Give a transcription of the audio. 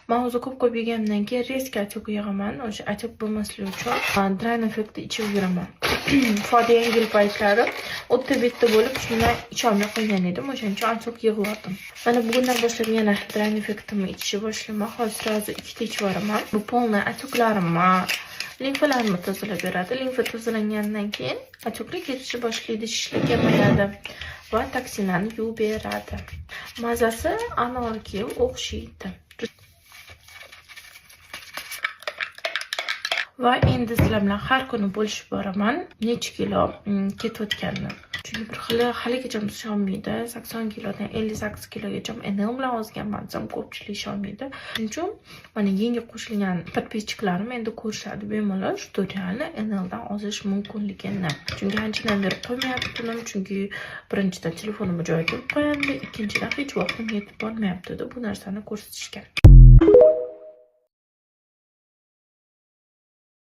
Men o'zi ko'p yeganimdan keyin rezka achok yig'aman. O'sha achok bo'lmasligi uchun drain effektni ichib yuraman. Foda yengil paytlari o'tta bitta bo'lib, shundan icholmay qo'ygan edim. O'shaning uchun achok yig'lardim. Mana bugundan boshlab yana drain effektimni ichishni boshlaman. Hozir sразу ikkita ichib yuboraman. Bu polniy achoklarimni, limfalarimni tozalab beradi. Limfa tozalangandan keyin achoklar ketishni boshlaydi, shishlik kamayadi va toksinlarni yuvib beradi. Mazasi anorga o'xshaydi. Va endi sizlar bilan har kuni bo'lishib boraman necha kilo ketayotganini. Chunki bir haligacha ishonmaydi. 80 kilodan 58 kilogacha enel bilan ozganman desam ko'pchilik ishonmaydi. Shuning uchun mana yangi qo'shilgan podpischiklarim endi ko'rishadi bemalol shu tutorialni eneldan ozish mumkinligini. Chunki anchadan beri qo'ymayaptim, chunki birinchidan telefonimni joyiga qo'yib qo'yandi, ikkinchidan hech vaqtim yetib bormayapti-da bu narsani ko'rsatishga.